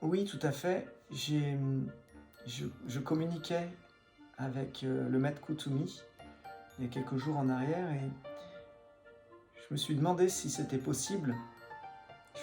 Oui, tout à fait. Je communiquais avec le maître Kutumi il y a quelques jours en arrière et je me suis demandé si c'était possible,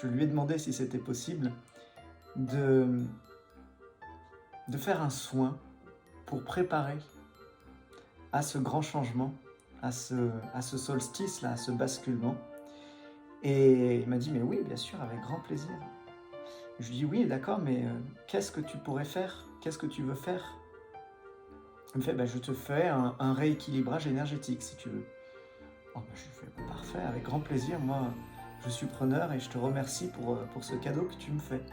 je lui ai demandé si c'était possible de, de faire un soin pour préparer à ce grand changement, à ce solstice-là, à ce basculement. Et il m'a dit, mais oui, bien sûr, avec grand plaisir. Je lui dis, oui, d'accord, mais qu'est-ce que tu pourrais faire? Qu'est-ce que tu veux faire? Il me fait, bah, je te fais un rééquilibrage énergétique, si tu veux. Oh, bah, je lui fais, bah, parfait, avec grand plaisir, moi, je suis preneur et je te remercie pour ce cadeau que tu me fais.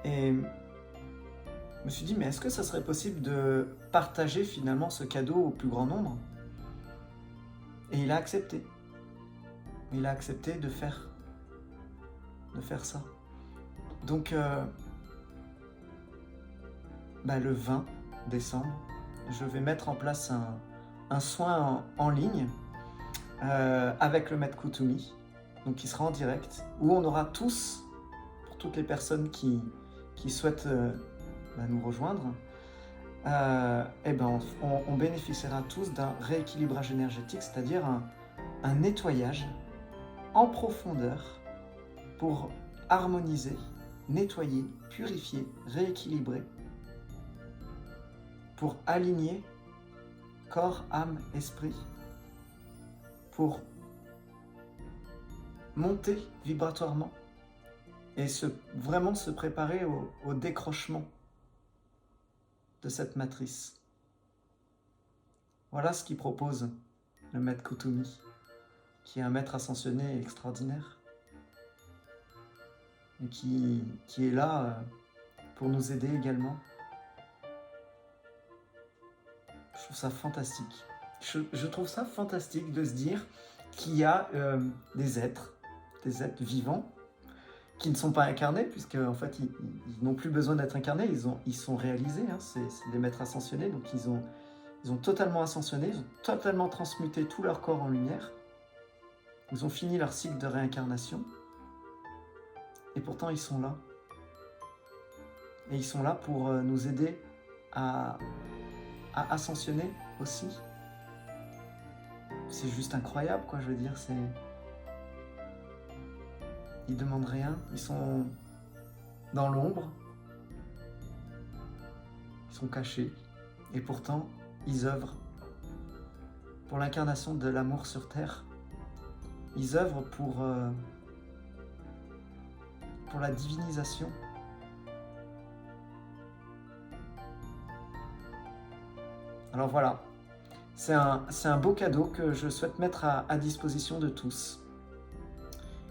Et je me suis dit, mais est-ce que ça serait possible de partager finalement ce cadeau au plus grand nombre? Et il a accepté. Il a accepté de faire ça. Donc, bah, le 20 décembre, je vais mettre en place un soin en ligne avec le maître Kutumi, donc qui sera en direct, où on aura tous, pour toutes les personnes qui souhaitent bah, nous rejoindre, et ben on bénéficiera tous d'un rééquilibrage énergétique, c'est-à-dire un nettoyage en profondeur pour harmoniser, nettoyer, purifier, rééquilibrer, pour aligner corps, âme, esprit, pour monter vibratoirement et vraiment se préparer au décrochement de cette matrice. Voilà ce qu'il propose le maître Kutumi, qui est un maître ascensionné extraordinaire et qui est là pour nous aider également. Je trouve ça fantastique. Je trouve ça fantastique de se dire qu'il y a des êtres vivants, qui ne sont pas incarnés, puisque en fait ils n'ont plus besoin d'être incarnés, ils sont réalisés, hein, c'est des maîtres ascensionnés, donc ils ont totalement ascensionné, ils ont totalement transmuté tout leur corps en lumière, ils ont fini leur cycle de réincarnation, et pourtant ils sont là. Et ils sont là pour nous aider à ascensionner aussi. C'est juste incroyable, quoi, je veux dire, c'est... Ils demandent rien, ils sont dans l'ombre, ils sont cachés, et pourtant, ils œuvrent pour l'incarnation de l'amour sur Terre. Ils œuvrent pour la divinisation. Alors voilà, c'est un beau cadeau que je souhaite mettre à disposition de tous,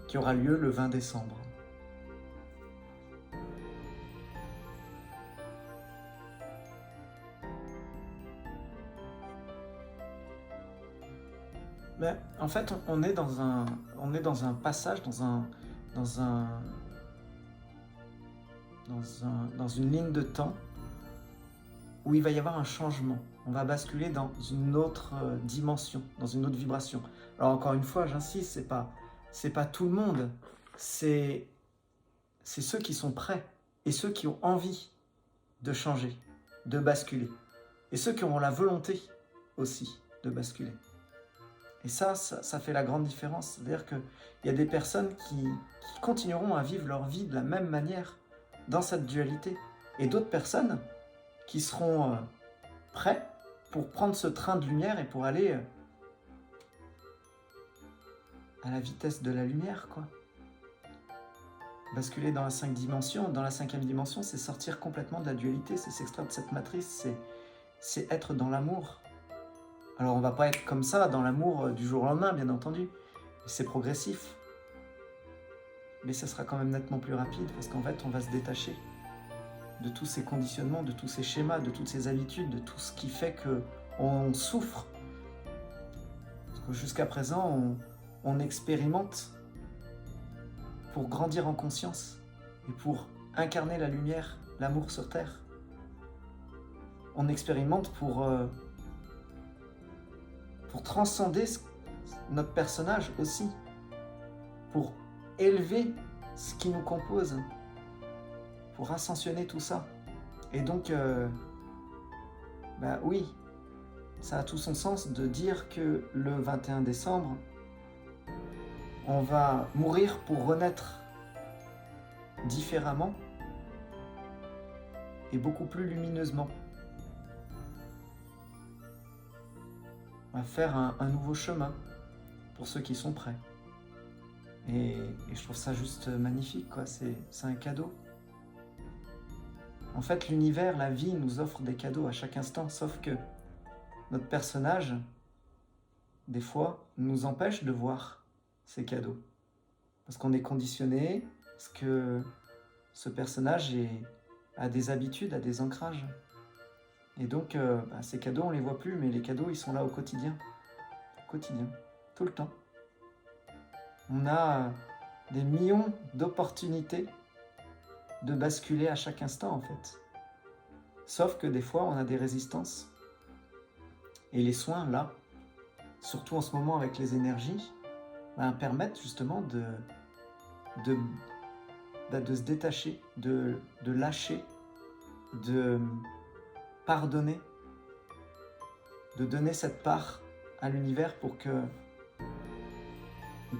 qui aura lieu le 20 décembre. Mais en fait, on est dans un passage, dans une ligne de temps où il va y avoir un changement. On va basculer dans une autre dimension, dans une autre vibration. Alors encore une fois, j'insiste, c'est pas tout le monde, c'est ceux qui sont prêts et ceux qui ont envie de changer, de basculer, et ceux qui auront la volonté aussi de basculer. Et ça fait la grande différence. C'est-à-dire qu'il y a des personnes qui continueront à vivre leur vie de la même manière, dans cette dualité, et d'autres personnes qui seront prêts pour prendre ce train de lumière et pour aller à la vitesse de la lumière, quoi. Basculer dans la 5 dimensions, dans la 5e dimension, c'est sortir complètement de la dualité, c'est s'extraire de cette matrice, c'est être dans l'amour. Alors on va pas être comme ça, dans l'amour du jour au lendemain, bien entendu, c'est progressif. Mais ça sera quand même nettement plus rapide, parce qu'en fait, on va se détacher de tous ces conditionnements, de tous ces schémas, de toutes ces habitudes, de tout ce qui fait qu'on souffre. Parce que jusqu'à présent, on expérimente pour grandir en conscience et pour incarner la lumière, l'amour sur Terre. On expérimente pour transcender notre personnage aussi, pour élever ce qui nous compose, pour ascensionner tout ça. Et donc, oui, ça a tout son sens de dire que le 21 décembre, on va mourir pour renaître différemment et beaucoup plus lumineusement. On va faire un nouveau chemin pour ceux qui sont prêts. Et je trouve ça juste magnifique, quoi. C'est un cadeau. En fait, l'univers, la vie nous offre des cadeaux à chaque instant, sauf que notre personnage, des fois, nous empêche de voir ces cadeaux. Parce qu'on est conditionné, parce que ce personnage a des habitudes, a des ancrages. Et donc, ces cadeaux, on ne les voit plus, mais les cadeaux, ils sont là au quotidien. Au quotidien, tout le temps. On a des millions d'opportunités de basculer à chaque instant, en fait. Sauf que des fois, on a des résistances. Et les soins, là, surtout en ce moment avec les énergies, permettent justement de se détacher, de lâcher, de pardonner, de donner cette part à l'univers pour qu'il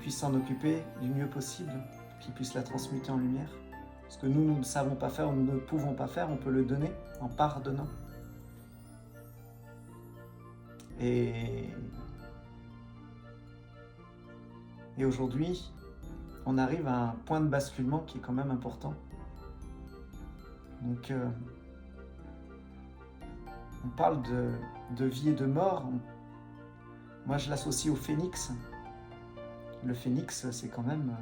puisse s'en occuper du mieux possible, qu'il puisse la transmuter en lumière. Ce que nous ne savons pas faire ou nous ne pouvons pas faire, on peut le donner en pardonnant. Et aujourd'hui, on arrive à un point de basculement qui est quand même important. Donc, on parle de vie et de mort. Moi, je l'associe au phénix. Le phénix, c'est quand même...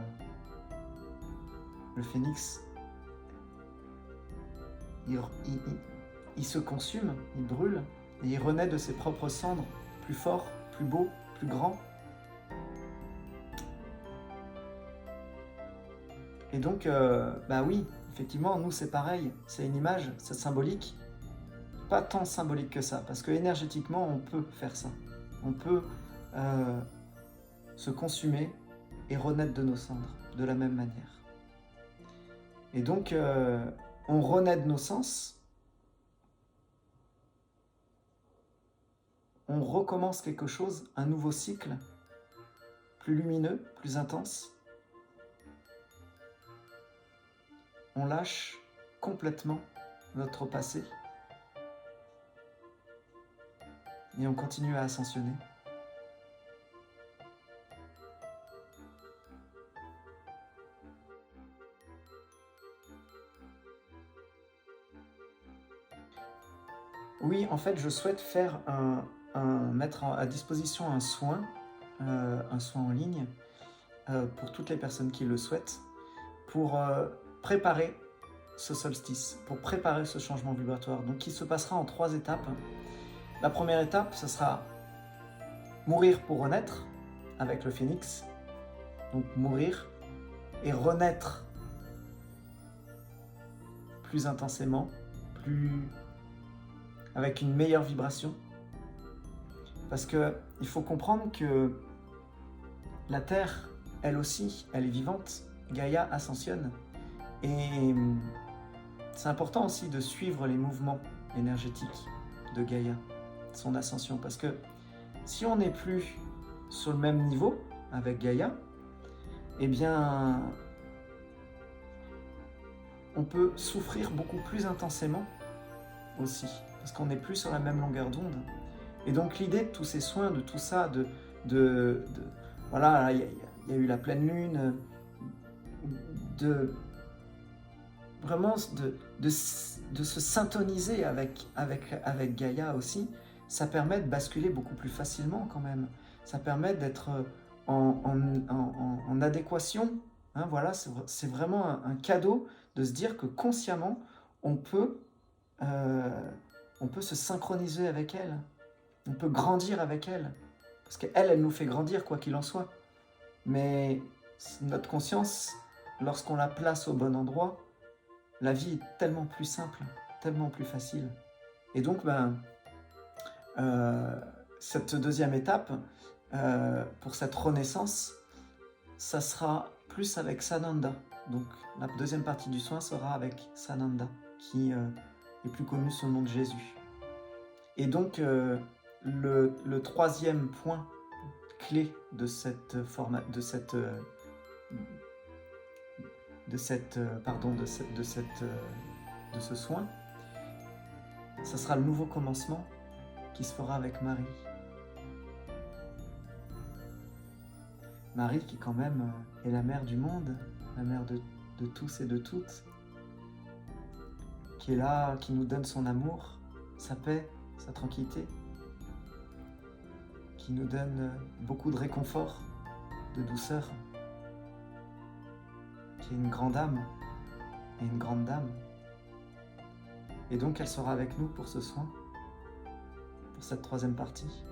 le phénix, il se consume, il brûle, et il renaît de ses propres cendres, plus fort, plus beau, plus grand. Et donc, oui, effectivement, nous c'est pareil, c'est une image, c'est symbolique, pas tant symbolique que ça, parce que énergétiquement, on peut faire ça. On peut se consumer et renaître de nos cendres, de la même manière. Et donc, on renaît de nos sens, on recommence quelque chose, un nouveau cycle, plus lumineux, plus intense. On lâche complètement notre passé et on continue à ascensionner. Oui, en fait, je souhaite faire mettre à disposition un soin en ligne pour toutes les personnes qui le souhaitent, pour préparer ce solstice, pour préparer ce changement vibratoire. Donc, qui se passera en 3 étapes. La première étape, ce sera mourir pour renaître avec le phénix. Donc, mourir et renaître plus intensément, avec une meilleure vibration. Parce qu'il faut comprendre que la Terre, elle aussi, elle est vivante. Gaïa ascensionne. Et c'est important aussi de suivre les mouvements énergétiques de Gaïa, son ascension. Parce que si on n'est plus sur le même niveau avec Gaïa, eh bien, on peut souffrir beaucoup plus intensément aussi. Parce qu'on n'est plus sur la même longueur d'onde. Et donc l'idée de tous ces soins, de tout ça, voilà, il y a eu la pleine lune, vraiment de se syntoniser avec Gaïa aussi, ça permet de basculer beaucoup plus facilement quand même. Ça permet d'être en adéquation. Hein, voilà, c'est vraiment un cadeau de se dire que consciemment, on peut se synchroniser avec elle. On peut grandir avec elle. Parce qu'elle, elle nous fait grandir, quoi qu'il en soit. Mais notre conscience, lorsqu'on la place au bon endroit, la vie est tellement plus simple, tellement plus facile. Et donc, cette deuxième étape, pour cette renaissance, ça sera plus avec Sananda. Donc la deuxième partie du soin sera avec Sananda, qui est plus connu sous le nom de Jésus. Et donc le troisième point clé de ce soin, ça sera le nouveau commencement qui se fera avec Marie. Marie qui quand même est la mère du monde, la mère de tous et de toutes, qui est là, qui nous donne son amour, sa paix, sa tranquillité, qui nous donne beaucoup de réconfort, de douceur, qui est une grande âme et une grande dame. Et donc elle sera avec nous pour ce soin, pour cette troisième partie.